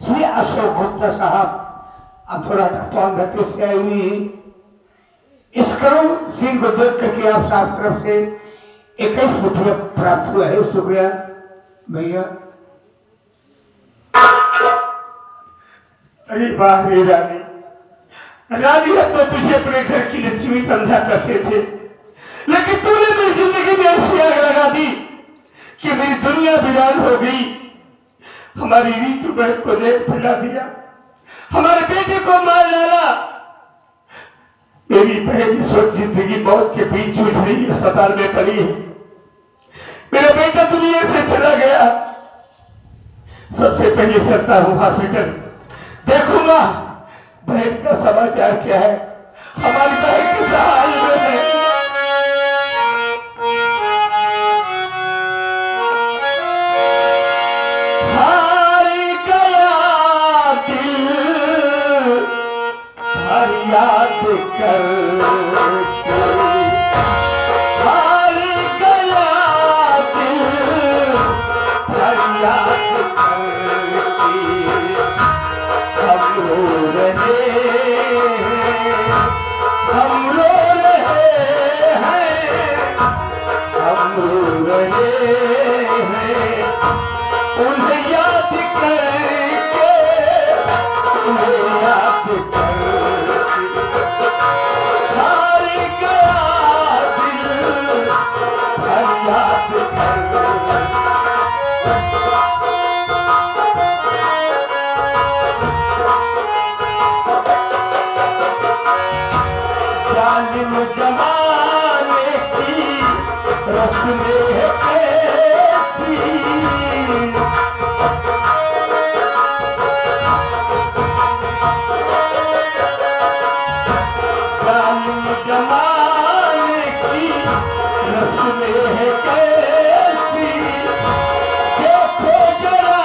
श्री अशोक गुप्ता साहब अब थोड़ा टकटौन गति से आई हुई है। इस करुण सीन को देख करके आप साहब तरफ से 21 रुपये प्राप्त हुआ है। शुक्रिया भैया। अरे वाह रे रानी, रानी अब तो तुझे अपने घर की लक्ष्मी समझा करते थे, लेकिन तूने मेरी जिंदगी में ऐसी आग लगा दी कि मेरी दुनिया वीरान हो गई। हमारी रीतू बहन को लेट फैला दिया, हमारे बेटे को मार डाला। मेरी बहन इस वक्त जिंदगी मौत के बीच जूझ रही अस्पताल में पड़ी है। मेरा बेटा दुनिया से चला गया। सबसे पहले चलता हूँ हॉस्पिटल, देखूंगा बहन का समाचार क्या है, हमारी बहन किस हाल में है। हार गया दिल याद कर, हार गया दिल याद करके। हम रो रहे हैं, हम रो रहे हैं, हम रो रहे हैं उन्हें याद करके, उन्हें याद करके। हार गया दिल याद करके। जालिम जमाने की रस्में है कैसी, जालिम जमाने की रस्में है कैसी। देखो जरा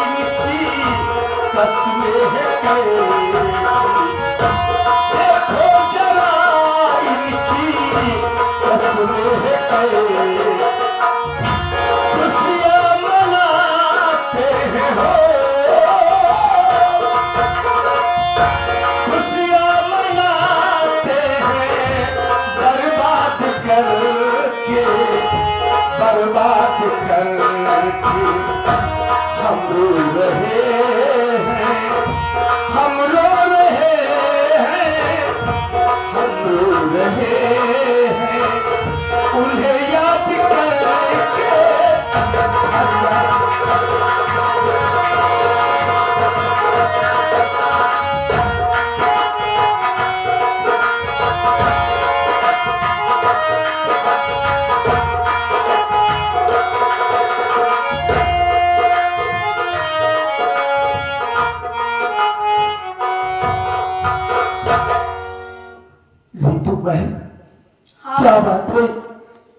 इनकी कसमें है कैसी, देखो जरा इनकी कसमें है कैसी। खुशियां मनाते हैं हो, खुशियां मनाते हैं बर्बाद करके, बर्बाद करके। हम रो रहे हैं, हम रो रहे हैं, हम रो रहे हैं उन्हें याद करके। रीतू बहन, हाँ। क्या बात है?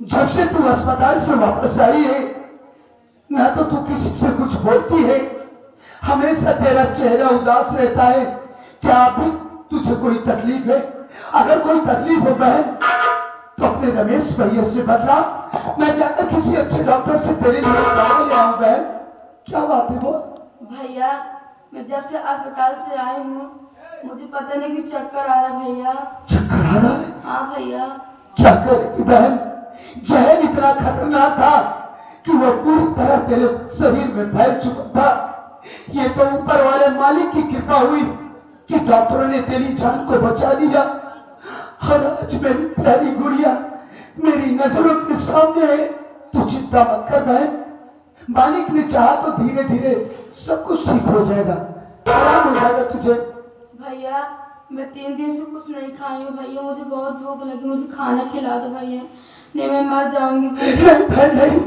जब से तू अस्पताल से वापस आई है ना तो तू किसी से कुछ बोलती है, हमेशा तेरा चेहरा उदास रहता है। क्या अभी तुझे कोई तकलीफ है? अगर कोई तकलीफ हो बहन तो अपने रमेश भैया से बदला, मैं जाकर किसी अच्छे डॉक्टर से तेरे लिए दवा ले आऊं। बहन क्या बात है बोल। भैया मैं जब से अस्पताल से आई हूँ मुझे पता नहीं कि चक्कर आ रहा भैया। चक्कर आ रहा है? हाँ भैया। क्या करेगी बहन, जहर इतना खतरनाक था कि वो पूरी तरह तेरे शरीर में फैल चुका था। ये तो ऊपर वाले मालिक की कृपा हुई कि डॉक्टरों ने तेरी जान को बचा लिया। और आज मेरी प्यारी गुड़िया मेरी नजरों के सामने है। तू चिंता मत कर बहन, मालिक ने चाहा तो धीरे धीरे सब कुछ ठीक हो जाएगा, आराम हो जाएगा तुझे। भैया मैं 3 दिन से कुछ नहीं खाई हूँ भैया, मुझे बहुत भूख लगी, मुझे खाना खिला दो भैया, नहीं मैं मर जाऊंगी भैया। नहीं बहन नहीं,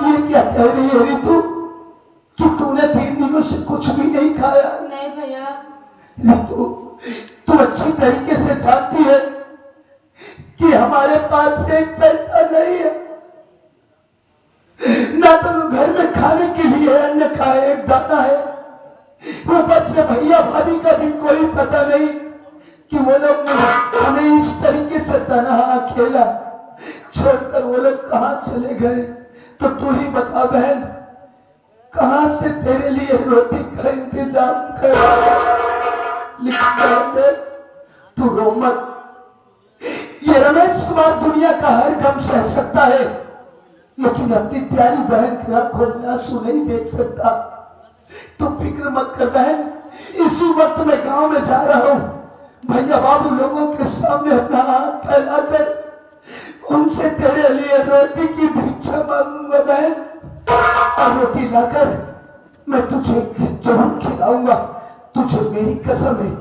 ये क्या कह रही है ऋतु कि तूने 3 दिनों से कुछ भी नहीं खाया? नहीं भैया। ऋतु तू अच्छी तरीके से जानती है कि हमारे पास एक पैसा नहीं है, ना तो घर में खाने के लिए अन्न का एक दाना है, ऊपर से भैया भाभी का भी कोई पता नहीं कि वो लोग हमें इस तरीके से तनहा अकेला छोड़कर वो लोग कहाँ चले गए। तो तू ही बता बहन, कहाँ से तेरे लिए रोटी कर। लेकिन तू रो मत। ये रमेश कुमार दुनिया का हर गम सह सकता है, लेकिन अपनी प्यारी बहन की आंखों में आंसू नहीं देख सकता। तो फिक्र मत कर बहन, इसी वक्त मैं गांव में जा रहा हूं। भैया बाबू लोगों के सामने अपना हाथ फैलाकर उनसे तेरे लिए रोटी की भिक्षा मांगूंगा बहन, और रोटी लाकर मैं तुझे जरूर खिलाऊंगा। तुझे मेरी कसम है,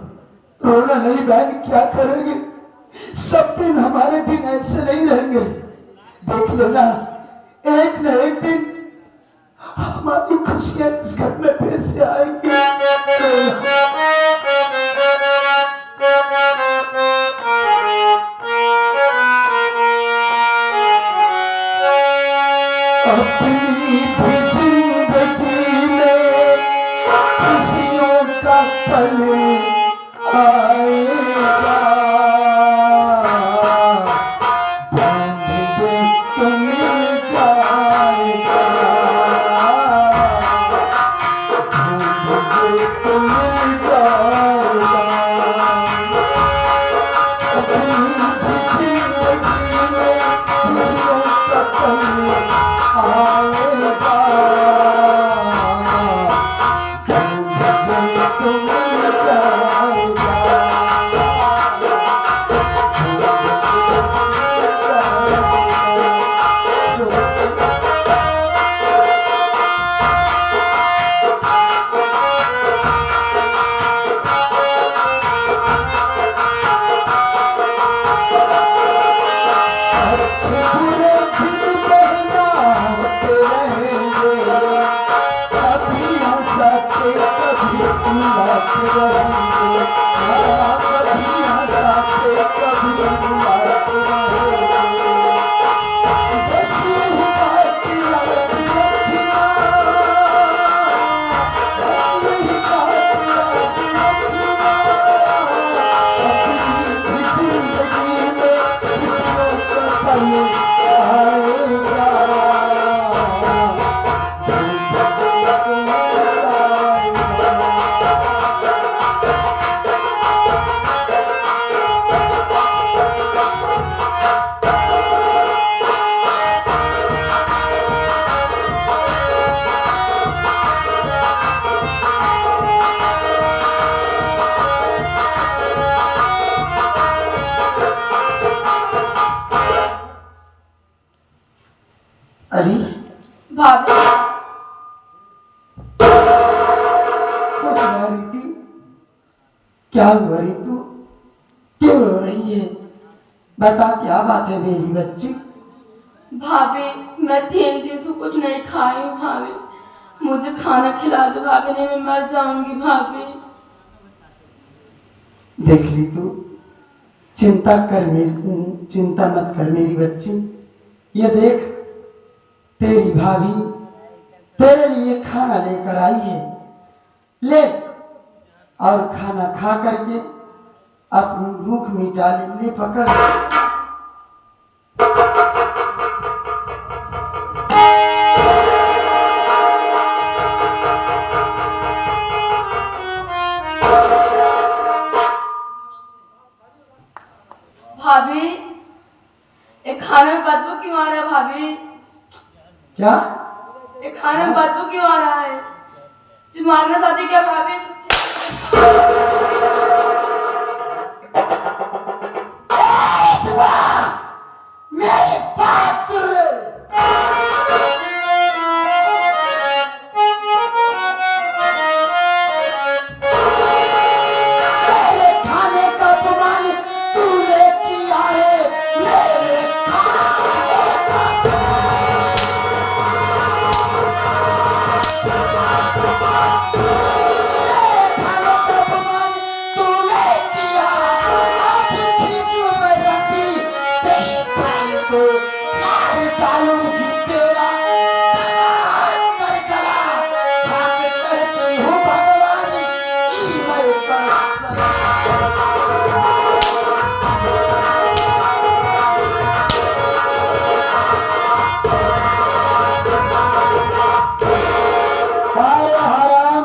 रोना नहीं बहन, क्या करेंगे? सब दिन हमारे दिन ऐसे नहीं रहेंगे। देख लेना, एक न एक दिन हमारी खुशियां इस घर में फिर से आएंगी। अपनी भी जिंदगी में खुशियों का पल आएगा, ढूंढ दे तो मिल जाएगा, ढूंढ दे तो मिल जाएगा। अपनी भी जिंदगी में खुशियों का पल आएगा, ढूंढ दे तो मिल जाएगा, अच्छे बुरे दिन बहलाते रहेंगे, कभी हंसाते कभी रुलाते रहेंगे, कभी हंसाते कभी रुलाते रहेंगे। बस यही बात याद रखना, बस यही बात याद रखना। अपनी भी जिंदगी में खुशियों का पल आएगा, ढूंढ दे तो मिल जाएगा। अरे भाभी कुछ ना रीति, क्या हुआ रीतू, क्यों रो रही है? बता क्या बात है मेरी बच्ची। भाभी मैं 3 दिन से कुछ नहीं खाई हूँ भाभी, मुझे खाना खिला दो भाभी, नहीं मैं मर जाऊंगी भाभी। देख रीतू, चिंता मत कर मेरी बच्ची। ये देख, तेरी भाभी तेरे लिए खाना लेकर आई है, ले और खाना खा करके अपनी भूख मिटा ले, पकड़। भाभी ये खाने में बदबू क्यों आ रहा है भाभी? क्या? ये खाने में बदबू क्यों आ रहा है? तुम मारना चाहती क्या भाभी? मेरी बात सुन ले। मेरे खाने का अपमान तूने किया है, मेरे खाने का अपमान तूने किया। आज खींचू मैं रंडी तेरी थाली को, मार डालूंगी तेरा कमाल कर गला। खाके कहती हूँ भगवान की मैं कसम। अरे हराम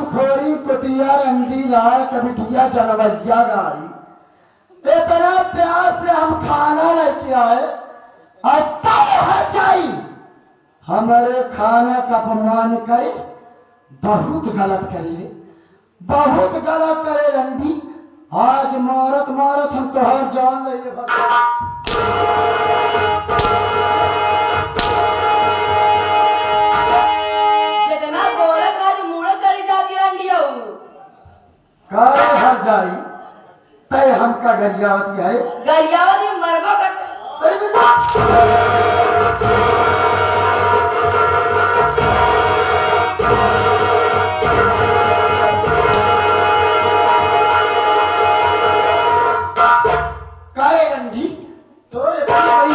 के बिटिया जनवैया गाड़ी, इतना प्यार से हम खाना लेके आए और तय जाई हमारे खाने का अपमान करे। बहुत गलत करे, बहुत गलत करे रंडी। आज मारत मारत हम तोहर जान ले जितना बोलत आज मुड़ा करी जाती रंडिया करे हर जाई तय हमका गरियावती है। गरियावती मरबा कर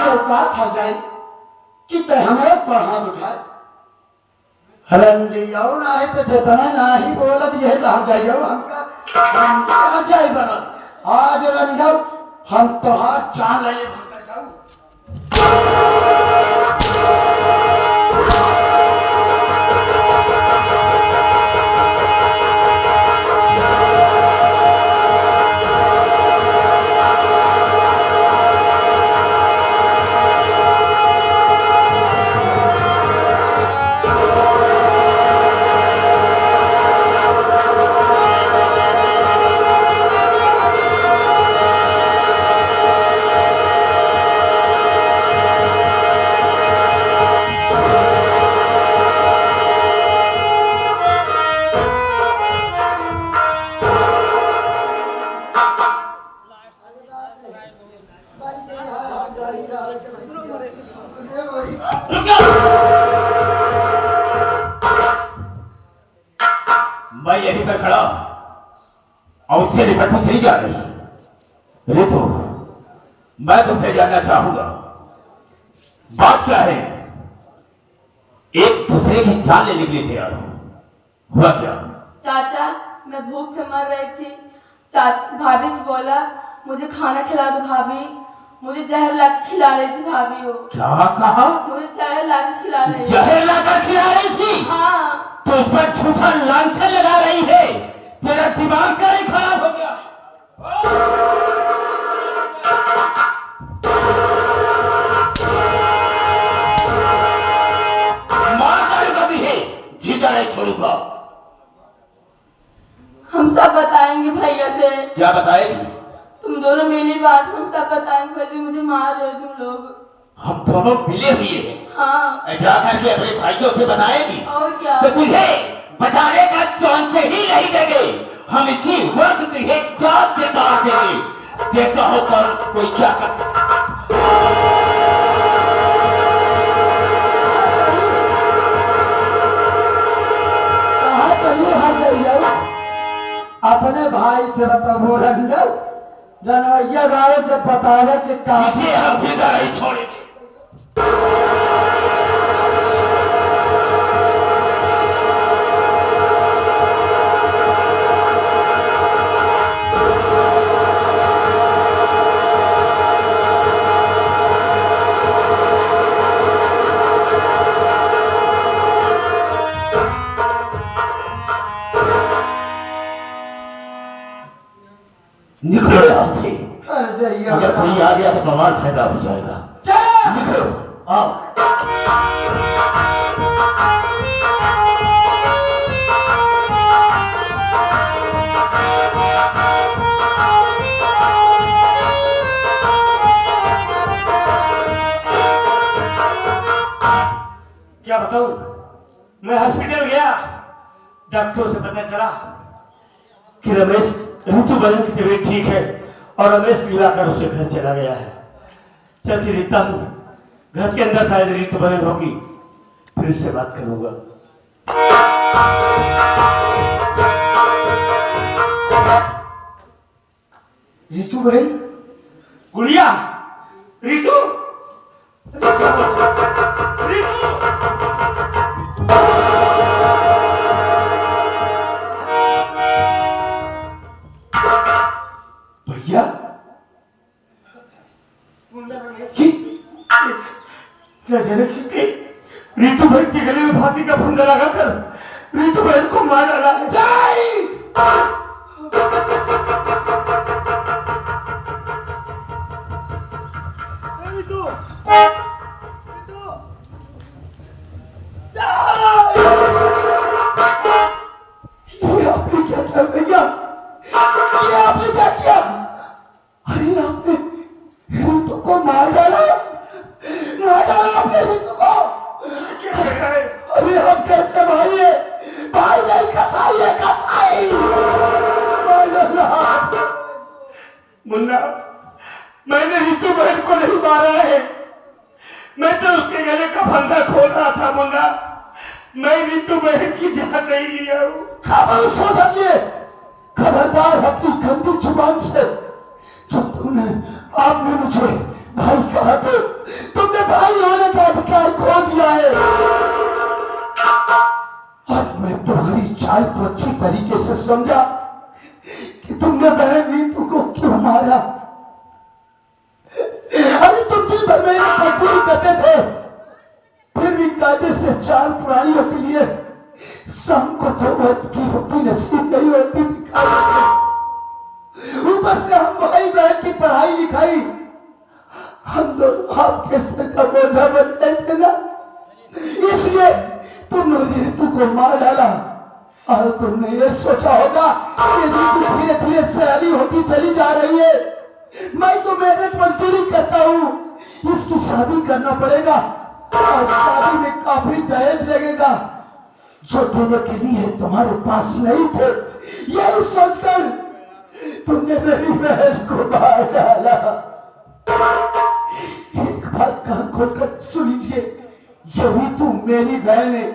औकात हो जाए कि तय हमारे पर हाथ उठाए। रंडियो ना है तो जितना ना ही बोलत ये रह जाइयो हमका आ जाए बनत। आज रंडो हम तो हाथ जान ले मैं यहीं पर खड़ा और उससे निपटने से नहीं जा रही। रितु, मैं तुमसे जानना चाहूंगा बात क्या है? एक दूसरे की जान लेने के लिए तैयार हो, हुआ क्या? चाचा, मैं भूख से मर रही थी। भाभी से बोला मुझे खाना खिला दो भाभी, मुझे जहर ला के खिला रही थी भाभी। वो क्या कहा? मुझे जहर ला के खिला रही थी। जहर लाकर खिला रही थी? हाँ। तो उस पर झूठा लांछन लगा रही है। तेरा दिमाग क्या ही खराब हो गया? मार कभी है, जीता नहीं छोड़ूंगा। हम सब बताएंगे भैया से। क्या बताएगी? तुम दोनों मिली बात, हम सब बताएंगे। भैया मुझे मार रहे तुम लोग। हम दोनों मिले हुए हैं। हाँ। जाकर के अपने भाइयों से बताएगी? और क्या? तो तुझे बताने का चांस ही नहीं देंगे। हम इसी वक्त तुझे जान से मार देंगे। देखता हो कल कोई क्या करता। कहाँ चलिए हर जाइए अपने भाई से बताओ रंडल जनवैया गावे जब बतावे कि इसे हम जिंदा नहीं छोड़ेंगे। निकलो यहाँ से। अगर कोई आ गया तो बवाल पैदा हो जाएगा। निकलो, आओ। क्या बताऊं? मैं हॉस्पिटल गया, डॉक्टर से पता चला कि रमेश ऋतु बहन की तबीयत ठीक है और रमेश मिलाकर उसे घर चला गया है। चल के देखता हूँ, घर के अंदर शायद ऋतु बहन होगी, फिर उससे बात करूंगा। ऋतु बहन, गुड़िया, ऋतु, ऋतु, भैया ऋतु बहन के गले में फांसी का फंदा लगाकर ऋतु बहन को मार डाला है। रितु बहन की जान नहीं लिया हूँ। खामोश हो जाइए, खबरदार अपनी गंदी जुबान से। जब तुमने आपने मुझे भाई कहा तो तुमने भाई होने का अधिकार खो दिया है। और मैं तुम्हारी चाल को अच्छी तरीके से समझा कि तुमने बहन नीतू को क्यों मारा। अरे तुम दिन भर में मजदूरी करते थे, फिर भी कायदे से 4 प्राणियों के लिए शाम को 2 वक्त की रोटी नसीब नहीं होती थी खाने से। ऊपर से हम भाई बहन की पढ़ाई लिखाई हम दोनों आपके सिर का बोझा बन गए थे ना, इसलिए तुमने ऋतु को मार डाला। और तुमने ये सोचा होगा कि ऋतु धीरे धीरे सयानी होती चली जा रही है, मैं तो मेहनत मजदूरी करता हूँ, इसकी शादी करना पड़ेगा और शादी में काफी दहेज लगेगा जो देने के लिए तुम्हारे पास नहीं थे। यही सोचकर तुमने मेरी बहन को मार डाला। एक बात कान खोलकर सुन लीजिए, यही तू मेरी बहन है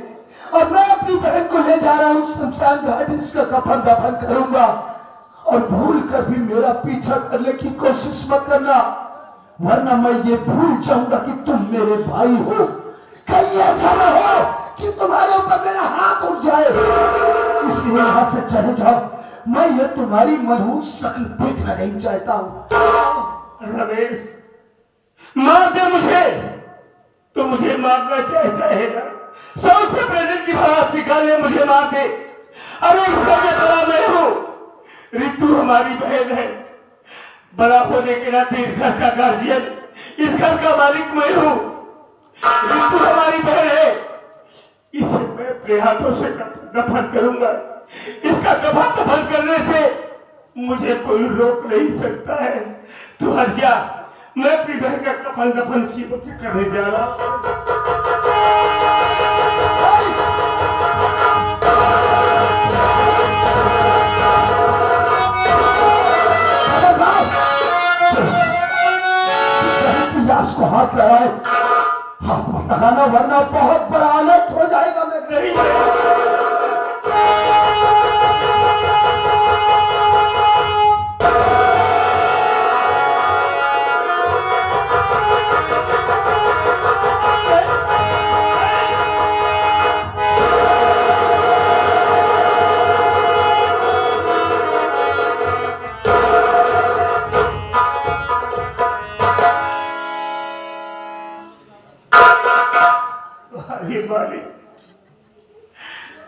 और मैं अपनी बहन को ले जा रहा हूँ शमशान घाट, इसका कफन दफन करूंगा। और भूल कर भी मेरा पीछा करने की कोशिश मत करना, वरना मैं ये भूल जाऊंगा कि तुम मेरे भाई हो। कहीं ऐसा न हो कि तुम्हारे ऊपर मेरा हाथ उठ जाए, इसलिए यहाँ से चले जाओ। मैं ये तुम्हारी मनहूस शक्ल देखना नहीं चाहता हूँ। रमेश, मार दे मुझे, तो मुझे मारना चाहता है ना? सबसे प्रेजेंट की भाषा निकालने मुझे मार दे। अरे इसका क्या बड़ा मैं हूँ, रितु हमारी बहन है, बड़ा होने के नाते इस घर का गार्जियन, इस घर का मालिक मैं हूँ। रितु हमारी बहन है, इसे मैं अपने हाथों से दफन करूंगा। इसका कफन दफन करने से मुझे कोई रोक नहीं सकता है। तू हट जा, मैं अपनी बहन का कफन दफन सीबत करने जा रहा हूं। लाश को हाथ लगाए, हाथ मत लगाना वरना बहुत बड़ा अनर्थ हो जाएगा। मैं नहीं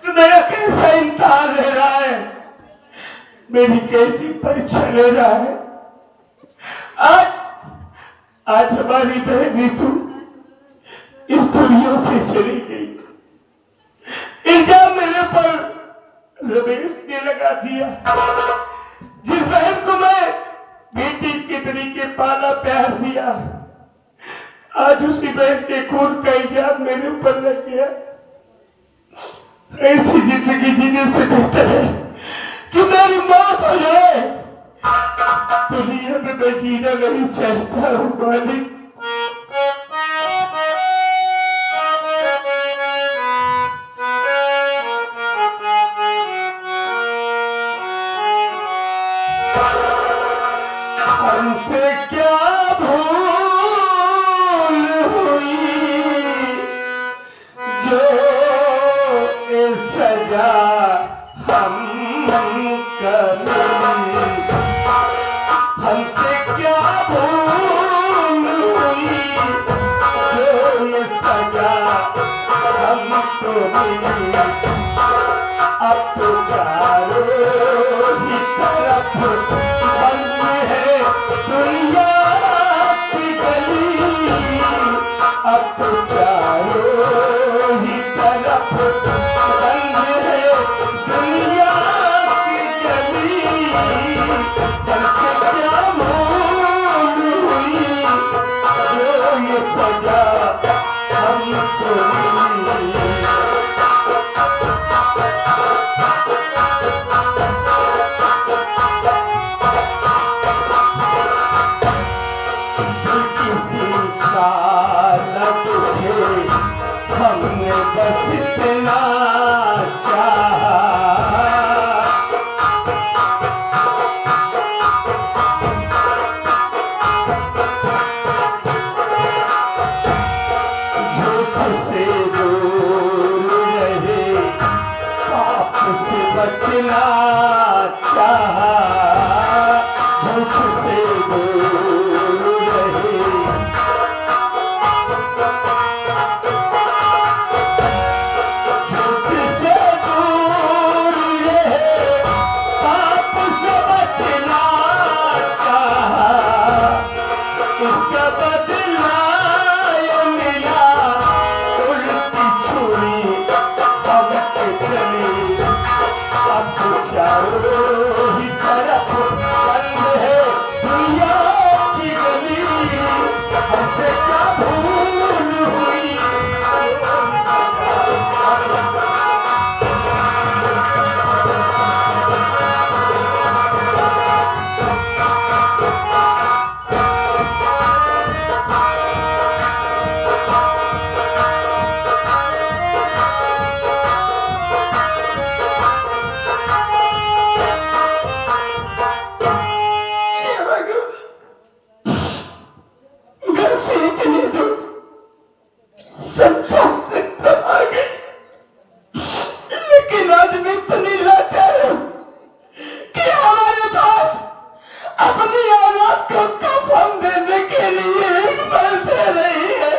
तो मेरा कैसा इम्तिहान ले रहा है, मेरी कैसी परीक्षा ले रहा है। आज हमारी बहन नीतू इस दुनिया से चली गई। इल्जाम मेरे पर रमेश ने लगा दिया। जिस बहन को मैं बेटी के तरीके पाला प्यार दिया, आज उसी बहन के खून का इल्जाम मेरे ऊपर लग गया। ऐसी जिंदगी जीने से बेहतर है कि मेरी मौत हो जाए। दुनिया में मैं जीना नहीं चाहता हूँ मालिक। हमसे क्या भूल हुई जो सजा हम करें। हमसे क्या भूल हुई जो ये सजा हमको मिली। अब तो चारों ही तरफ बंद है दुनिया की गली। अब तो चारों ही तरफ बंद है दुनिया की गली। हमसे क्या भूल हुई जो ये सजा हमको मिली। किसी का न दुखे हमने बस इतना चाहा मुझसे दूर रहे। झूठ से दूर रहे, पाप से बचना चाहा, इसका बदला ये मिला उल्टी छुरी हम पे चली। अब चारों ही तरफ बंद है दुनिया की गली, हमसे क्या भूल हुई। घर से इतनी दूर संसार तक तो आ गई, लेकिन आज मैं इतनी लाचार हूं कि हमारे पास अपनी औलाद को कफन देने के लिए एक पैसे नहीं है।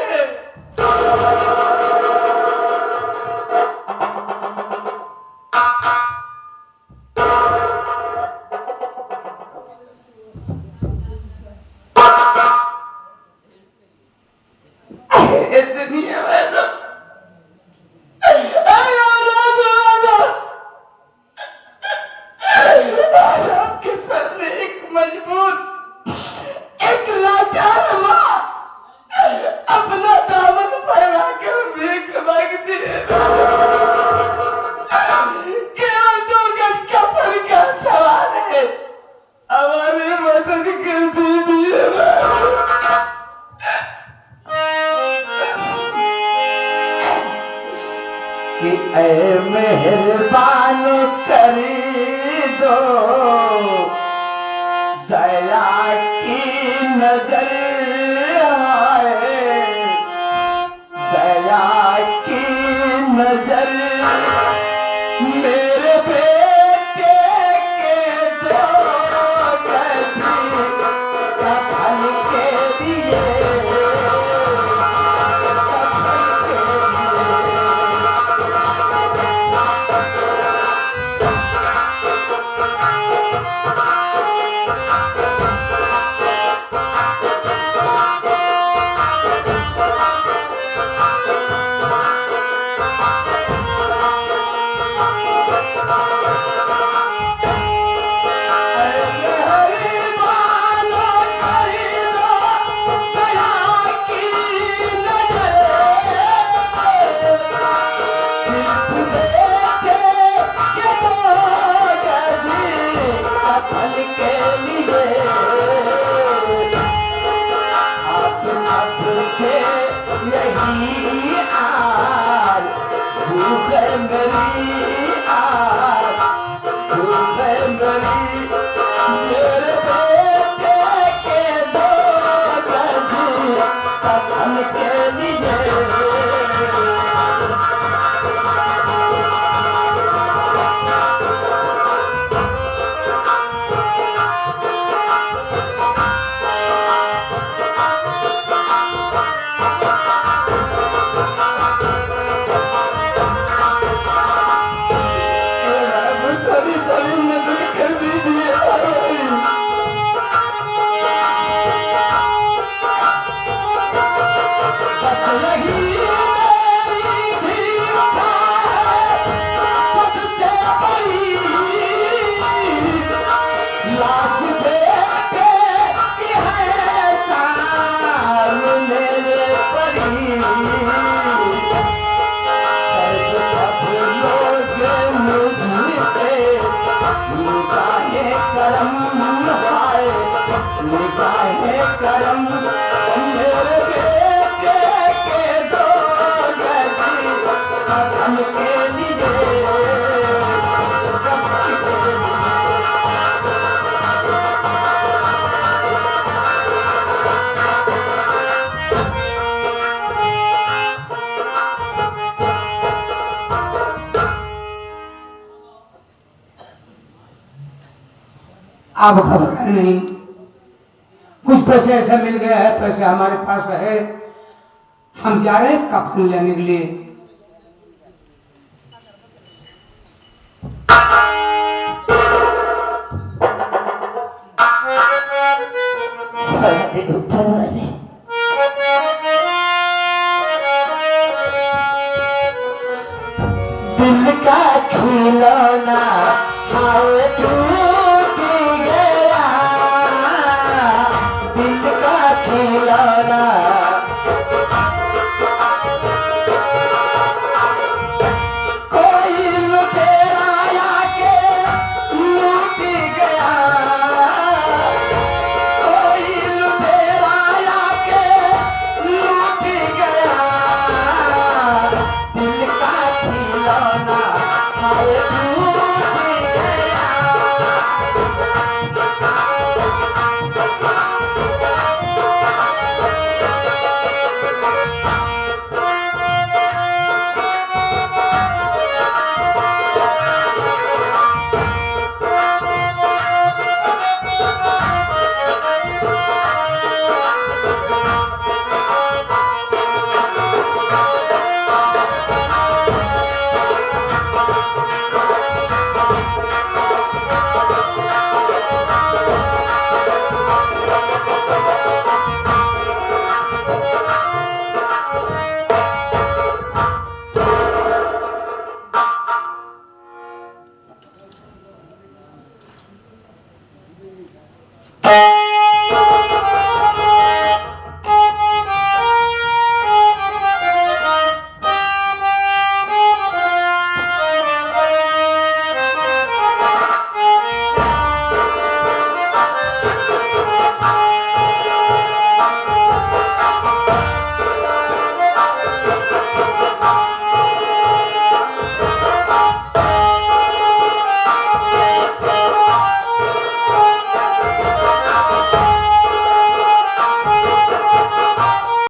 ए दुनिया वालों, आज आपके सामने एक मजबूत, एक लाचार माँ अपना दामन फैला कर भीख मांगती है। केवल 2 गज कपड़ का सवाल है, हमारी मदद कर दीजिए। कि ऐ मेहरबान कर दो, दया की नजर आप घबराए नहीं, कुछ पैसे ऐसा मिल गया है, पैसे हमारे पास है, हम जा रहे हैं कफन लेने के लिए। दिल का खिलौना हाँ